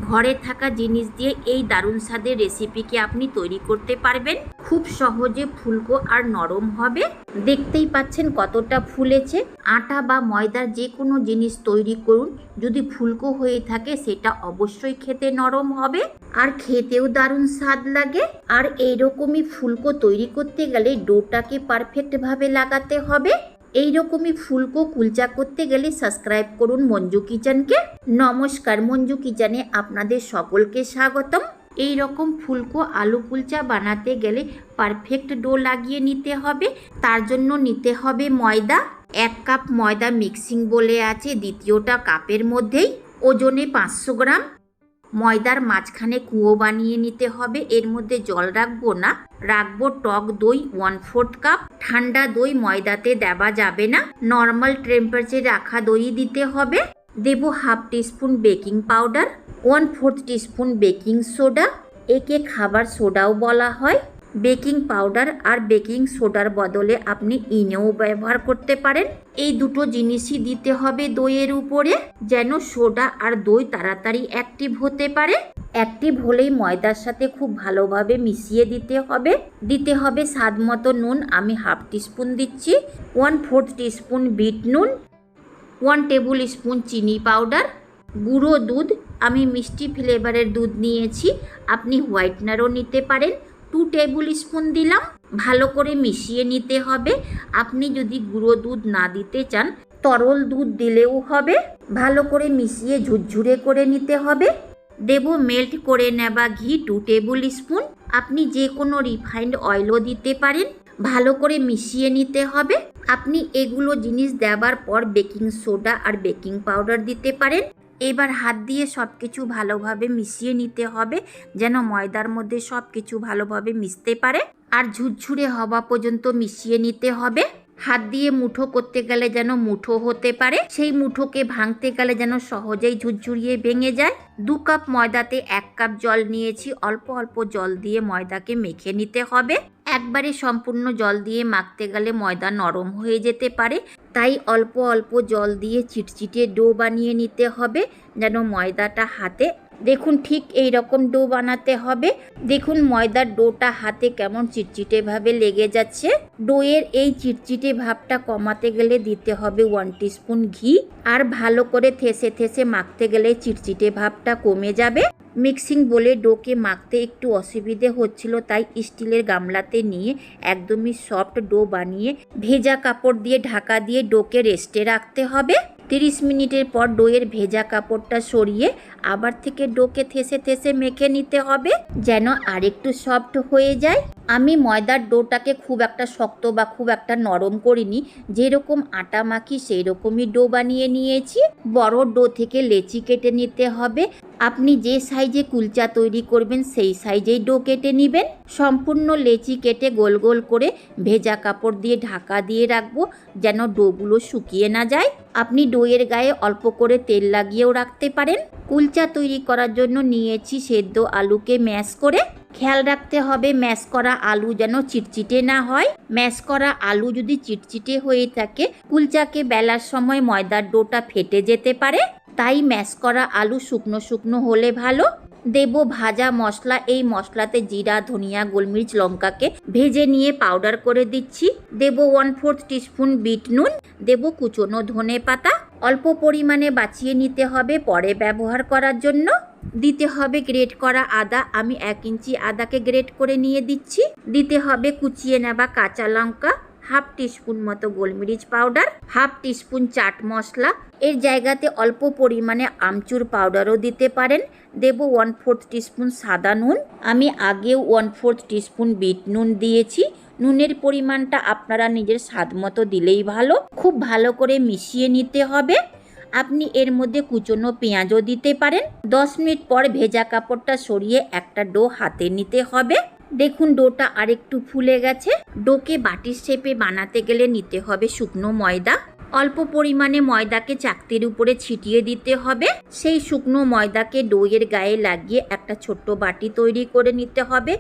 ঘরে থাকা জিনিস দিয়ে এই দারুণ স্বাদের রেসিপিকে আপনি তৈরি করতে পারবেন। খুব সহজে ফুলকো আর নরম হবে। দেখতেই পাচ্ছেন কতটা ফুলেছে। আটা বা ময়দার যে কোনো জিনিস তৈরি করুন, যদি ফুলকো হয়ে থাকে সেটা অবশ্যই খেতে নরম হবে আর খেতেও দারুণ স্বাদ লাগে। আর এইরকমই ফুলকো তৈরি করতে গেলে ডোটাকে পারফেক্টভাবে লাগাতে হবে। এইরকমই ফুলকো কুলচা করতে গেলে সাবস্ক্রাইব করুন মঞ্জু কিচেনকে। নমস্কার, মঞ্জু কিচেনে আপনাদের সকলকে স্বাগতম। এই রকম ফুলকো আলু কুলচা বানাতে গেলে পারফেক্ট ডো লাগিয়ে নিতে হবে। তার জন্য নিতে হবে ময়দা। 1 কাপ ময়দা মিক্সিং বলে আছে দ্বিতীয়টা কাপের মধ্যেই, ওজনে 500 গ্রাম। ময়দার মাঝখানে কুয়ো বানিয়ে নিতে হবে। এর মধ্যে জল রাখবো না, রাখবো টক দই 1/4 কাপ। ঠান্ডা দই ময়দাতে দেওয়া যাবে না, নর্মাল টেম্পারেচারে রাখা দই দিতে হবে। দেব 1/2 teaspoon baking powder, 1/4 teaspoon baking soda, একে খাবার সোডাও বলা হয়। বেকিং পাউডার আর বেকিং সোডার বদলে আপনি ইনোও ব্যবহার করতে পারেন। এই দুটো জিনিসই দিতে হবে দইয়ের উপরে, যেন সোডা আর দই তাড়াতাড়ি অ্যাক্টিভ হতে পারে। অ্যাক্টিভ হলেই ময়দার সাথে খুব ভালোভাবে মিশিয়ে দিতে হবে। দিতে হবে স্বাদ মতো নুন, আমি 1/2 টিস্পুন দিচ্ছি। 1/4 টিস্পুন বিট নুন, 1 টেবিল স্পুন চিনি পাউডার, গুঁড়ো দুধ, আমি মিষ্টি ফ্লেভারের দুধ নিয়েছি, আপনি হোয়াইটনারও নিতে পারেন। 2 টেবিল স্পুন দিলাম। ভালো করে মিশিয়ে নিতে হবে। আপনি যদি গুঁড়ো দুধ না দিতে চান তরল দুধ দিলেও হবে। ভালো করে মিশিয়ে ঝুরঝুরে করে নিতে হবে। দেব মেল্ট করে নেওয়া ঘি 2 টেবিল স্পুন, আপনি যে কোনো রিফাইন্ড অয়েলও দিতে পারেন। ভালো করে মিশিয়ে নিতে হবে। আপনি এগুলো জিনিস দেওয়ার পর বেকিং সোডা আর বেকিং পাউডার দিতে পারেন। এবার হাত দিয়ে সব কিছু ভালোভাবে মিশিয়ে নিতে হবে, যেন ময়দার মধ্যে সব কিছু ভালোভাবে মিশতে পারে। আর ঝুরঝুরে হওয়া পর্যন্ত মিশিয়ে নিতে হবে। হাত দিয়ে মুঠো করতে গেলে যেন মুঠো হতে পারে, সেই মুঠোকে ভাঙতে গেলে যেন সহজেই ঝুরঝুরিয়ে ভেঙে যায়। 2 কাপ ময়দাতে 1 কাপ জল নিয়েছি। অল্প অল্প জল দিয়ে ময়দাকে মেখে নিতে হবে। একবারে সম্পূর্ণ জল দিয়ে মাখতে গেলে ময়দা নরম হয়ে যেতে পারে, তাই অল্প অল্প জল দিয়ে চিটচিটে ডো বানিয়ে নিতে হবে, যেন ময়দাটা হাতে দেখুন ঠিক এই রকম ডো বানাতে হবে। দেখুন ময়দার ডোটা হাতে কেমন চিটচিটে ভাবে লেগে যাচ্ছে। ডোয়ের এই চিটচিটে ভাবটা কমাতে গেলে দিতে হবে 1 টিস্পুন ঘি। আর ভালো করে থেসে থেসে মাখতে গেলে চিটচিটে ভাবটা কমে যাবে। মিক্সিং বলে ডোকে মাখতে একটু অসুবিধে হচ্ছিল, তাই স্টিলের গামলাতে নিয়ে একদমই সফট ডো বানিয়ে ভেজা কাপড় দিয়ে ঢাকা দিয়ে ডোকে রেস্টে রাখতে হবে। 30 মিনিটের পর ডোয়ের ভেজা কাপড়টা সরিয়ে আবার থেকে ডোকে থেসে থেসে মেখে নিতে হবে, যেন আরেকটু সফট হয়ে যায়। আমি ময়দার ডোটাকে খুব একটা শক্ত বা খুব একটা নরম করিনি, যেরকম আটা মাখি সেই রকমই ডো বানিয়ে নিয়েছি। বড় ডো থেকে লেচি কেটে নিতে হবে। আপনি যে সাইজে কুলচা তৈরি করবেন সেই সাইজেই ডো কেটে নেবেন। সম্পূর্ণ লেচি কেটে গোল গোল করে ভেজা কাপড় দিয়ে ঢাকা দিয়ে রাখবো, যেন ডোগুলো শুকিয়ে না যায়। আপনি ডোয়ের গায়ে অল্প করে তেল লাগিয়েও রাখতে পারেন। কুলচা তৈরি করার জন্য নিয়েছি সেদ্ধ আলুকে ম্যাশ করে। খেয়াল রাখতে হবে ম্যাশ করা আলু যেন চিটচিটে না হয়। ম্যাশ করা আলু যদি চিটচিটে হয়ে থাকে কুলচাকে বেলার সময় ময়দার ডোটা ফেটে যেতে পারে, তাই ম্যাশ করা আলু শুকনো শুকনো হলে ভালো। দেব ভাজা মশলা। এই মশলাতে জিরা, ধনিয়া, গোলমরিচ, লঙ্কাকে ভেজে নিয়ে পাউডার করে দিচ্ছি। দেব 1/4 টিস্পুন বিট নুন, দেব কুচনো ধনে পাতা। অল্প পরিমাণে বাছিয়ে নিতে হবে পরে ব্যবহার করার জন্য। দিতে হবে গ্রেট করা আদা, আমি 1 ইঞ্চি আদাকে গ্রেট করে নিয়ে দিচ্ছি। দিতে হবে কুচিয়ে নেওয়া কাঁচা লঙ্কা, 1/2 টিস্পুন মতো গোলমরিচ পাউডার, 1/2 টিস্পুন চাট মশলা। এর জায়গাতে অল্প পরিমাণে আমচুর পাউডারও দিতে পারেন। দেব 1/4 টিস্পুন সাদা নুন, আমি আগেও 1/4 টিস্পুন বিট নুন দিয়েছি। নুনের পরিমাণটা আপনারা নিজের স্বাদ মতো দিলেই ভালো। খুব ভালো করে মিশিয়ে নিতে হবে। আপনি এর মধ্যে কুচনো পেঁয়াজও দিতে পারেন। 10 মিনিট পর ভেজা কাপড়টা সরিয়ে একটা ডো হাতে নিতে হবে। দেখুন ডোটা আরেকটু ফুলে গেছে। ডোকে বাটির শেপে বানাতে গেলে নিতে হবে শুকনো ময়দা। অল্প পরিমাণে ময়দাকে চাকতির উপরে ছিটিয়ে দিতে হবে। সেই শুকনো ময়দাকে ডোয়ের গায়ে লাগিয়ে একটা ছোট্ট বাটি তৈরি করে নিতে হবে।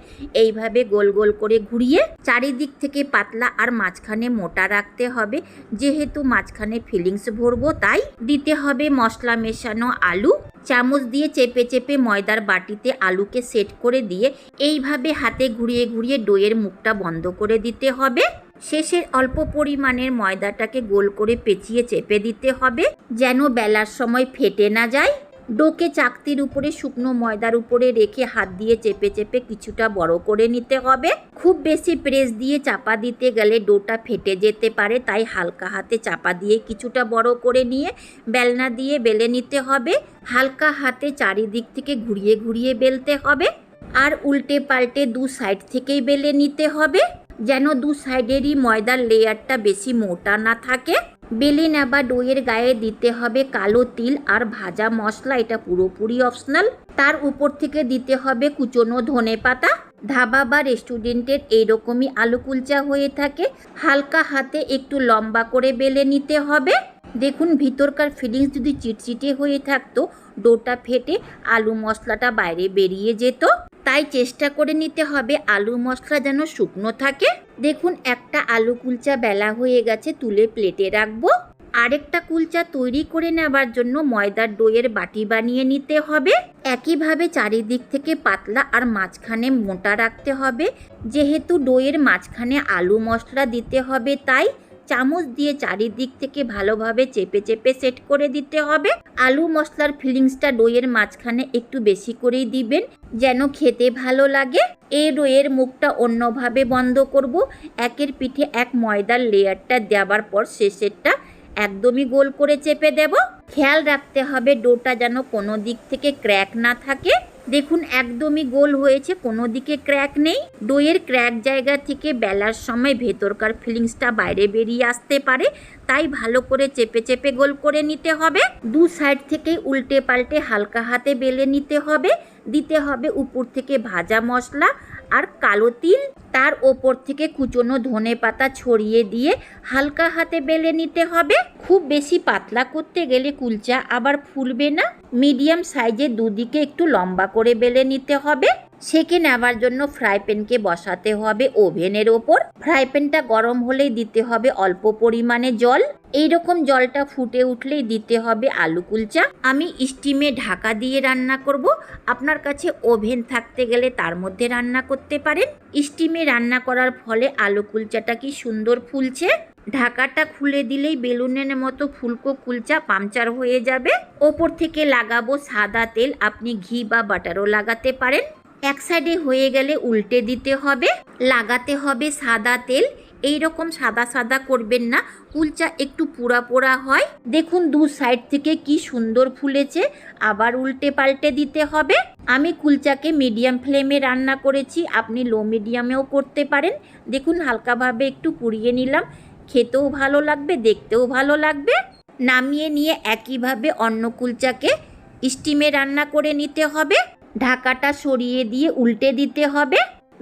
এইভাবে গোল গোল করে ঘুরিয়ে চারিদিক থেকে পাতলা আর মাঝখানে মোটা রাখতে হবে। যেহেতু মাঝখানে ফিলিংস ভরবো তাই দিতে হবে মশলা মেশানো আলু। চামচ দিয়ে চেপে চেপে ময়দার বাটিতে আলুকে সেট করে দিয়ে এইভাবে হাতে ঘুরিয়ে ঘুরিয়ে ডোয়ের মুখটা বন্ধ করে দিতে হবে। শেষে অল্প পরিমাণের ময়দাটাকে গোল করে পেঁচিয়ে চেপে দিতে হবে যেন বেলার সময় ফেটে না যায়। ডোকে চাকতির উপরে শুকনো ময়দার উপরে রেখে হাত দিয়ে চেপে চেপে কিছুটা বড় করে নিতে হবে। খুব বেশি প্রেস দিয়ে চাপা দিতে গেলে ডোটা ফেটে যেতে পারে, তাই হালকা হাতে চাপা দিয়ে কিছুটা বড় করে নিয়ে বেলনা দিয়ে বেলে নিতে হবে। হালকা হাতে চারিদিক থেকে ঘুরিয়ে ঘুরিয়ে বেলতে হবে আর উল্টে পাল্টে দু সাইড থেকেই বেলে নিতে হবে যেন দু সাইডেরই ময়দার লেয়ারটা বেশি মোটা না থাকে। বেলে নেওয়া ডোয়ের গায়ে দিতে হবে কালো তিল আর ভাজা মশলা, এটা পুরোপুরি অপশনাল। তার উপর থেকে দিতে হবে কুচনো ধনেপাতা। ধাবা বা রেস্টুরেন্টের এইরকমই আলু কুলচা হয়ে থাকে। হালকা হাতে একটু লম্বা করে বেলে নিতে হবে। দেখুন ভিতরকার ফিলিংস যদি চিটচিটে হয়ে থাকতো ডোটা ফেটে আলু মশলাটা বাইরে বেরিয়ে যেত, তাই চেষ্টা করে নিতে হবে আলু মশলা যেন শুকনো থাকে। দেখুন একটা আলু কুলচা বেলা হয়ে গেছে, তুলে প্লেটে রাখবো। আরেকটা কুলচা তৈরি করে নেবার জন্য ময়দার ডোয়ের বাটি বানিয়ে নিতে হবে। একইভাবে চারিদিক থেকে পাতলা আর মাঝখানে মোটা রাখতে হবে। যেহেতু ডোয়ের মাঝখানে আলু মশলা দিতে হবে তাই চামচ দিয়ে চারিদিক থেকে ভালোভাবে চেপে চেপে সেট করে দিতে হবে। আলু মশলার ফিলিংসটা ডোয়ের মাঝখানে একটু বেশি করেই দিবেন যেন খেতে ভালো লাগে। এই ডোয়ের মুখটা অন্যভাবে বন্ধ করব। একের পিঠে এক ময়দার লেয়ারটা দেওয়ার পর শেষেরটা একদমই গোল করে চেপে দেব। খেয়াল রাখতে হবে ডোটা যেন কোনো দিক থেকে ক্র্যাক না থাকে। দেখুন একদমই গোল হয়েছে, কোনো দিকে ক্র্যাক নেই। ডোয়ের ক্র্যাক জায়গা থেকে বেলার সময় ভেতরকার ফিলিংসটা বাইরে বেরিয়ে আসতে পারে, তাই ভালো করে চেপে চেপে গোল করে নিতে হবে। দু সাইড থেকেই উল্টে পাল্টে হালকা হাতে বেলে নিতে হবে। দিতে হবে উপর থেকে ভাজা মশলা আর কালো তিল, তার ওপর থেকে কুচনো ধনেপাতা ছড়িয়ে দিয়ে হালকা হাতে বেলে নিতে হবে। খুব বেশি পাতলা করতে গেলে কুলচা আবার ফুলবে না। মিডিয়াম সাইজে দুদিকে একটু লম্বা করে বেলে নিতে হবে। সেকে নেওয়ার জন্য ফ্রাই প্যানকে বসাতে হবে ওভেনের ওপর। ফ্রাই প্যানটা গরম হলেই দিতে হবে অল্প পরিমাণে জল। এইরকম জলটা ফুটে উঠলেই দিতে হবে আলু কুলচা। আমি স্টিমে ঢাকা দিয়ে রান্না করব। আপনার কাছে ওভেন থাকতে গেলে তার মধ্যে রান্না করতে পারেন। স্টিমে রান্না করার ফলে আলু কুলচাটা কি সুন্দর ফুলছে। ঢাকাটা খুলে দিলেই বেলুনের মতো ফুলকো কুলচা পাংচার হয়ে যাবে। ওপর থেকে লাগাবো সাদা তেল, আপনি ঘি বা বাটারও লাগাতে পারেন। এক সাইডে হয়ে গেলে উল্টে দিতে হবে। লাগাতে হবে সাদা তেল। এই রকম সাদা সাদা করবেন না, কুলচা একটু পোড়া পোড়া হয়। দেখুন দু সাইড থেকে কি সুন্দর ফুলেছে। আবার উল্টে পাল্টে দিতে হবে। আমি কুলচাকে মিডিয়াম ফ্লেমে রান্না করেছি, আপনি লো মিডিয়ামেও করতে পারেন। দেখুন হালকাভাবে একটু পুড়িয়ে নিলাম, খেতেও ভালো লাগবে, দেখতেও ভালো লাগবে। নামিয়ে নিয়ে একইভাবে অন্য কুলচাকে স্টিমে রান্না করে নিতে হবে। ঢাকাটা সরিয়ে দিয়ে উল্টে দিতে হবে।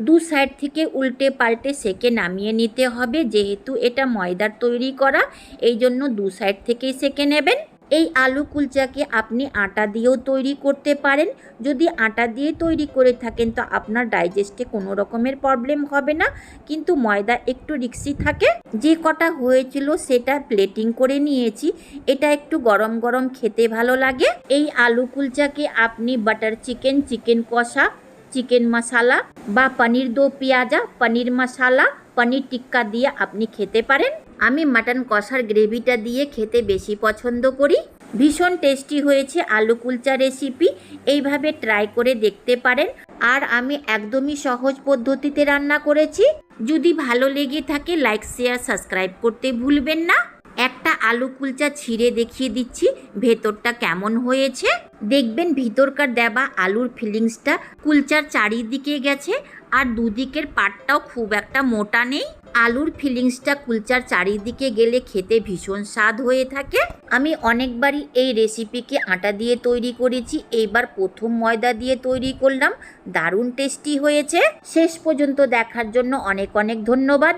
দু সাইড থেকে উল্টে পাল্টে সেকে নামিয়ে নিতে হবে। যেহেতু এটা ময়দার তৈরি করা, এই জন্য দু সাইড থেকেই সেকে নেবেন। এই আলু কুলচাকে আপনি আটা দিয়েও তৈরি করতে পারেন। যদি আটা দিয়ে তৈরি করে থাকেন তো আপনার ডাইজেস্টে কোনো রকমের প্রবলেম হবে না, কিন্তু ময়দা একটু রিস্কি থাকে। যে কটা হয়েছিল সেটা প্লেটিং করে নিয়েছি। এটা একটু গরম গরম খেতে ভালো লাগে। এই আলু কুলচাকে আপনি বাটার চিকেন, চিকেন কষা, চিকেন মশলা বা পনির দো পেঁয়াজা, পনির মশলা, পনির টিক্কা দিয়ে আপনি খেতে পারেন। আমি মাটন কষার গ্রেভিটা দিয়ে খেতে বেশি পছন্দ করি। ভীষণ টেস্টি হয়েছে আলু কুলচা রেসিপি। এইভাবে ট্রাই করে দেখতে পারেন। আর আমি একদমই সহজ পদ্ধতিতে রান্না করেছি। যদি ভালো লেগে থাকে লাইক, শেয়ার, সাবস্ক্রাইব করতে ভুলবেন না। একটা আলু কুলচা ছিঁড়ে দেখিয়ে দিচ্ছি ভেতরটা কেমন হয়েছে। দেখবেন ভিতরকার দেওয়া আলুর ফিলিংসটা কুলচার চারিদিকে গেছে আর দুদিকের পাটটাও খুব একটা মোটা নেই। আলুর ফিলিংসটা কুলচার চারিদিকে গেলে খেতে ভীষণ স্বাদ হয়ে থাকে। আমি অনেকবারই এই রেসিপিকে আটা দিয়ে তৈরি করেছি, এইবার প্রথম ময়দা দিয়ে তৈরি করলাম। দারুণ টেস্টি হয়েছে। শেষ পর্যন্ত দেখার জন্য অনেক অনেক ধন্যবাদ।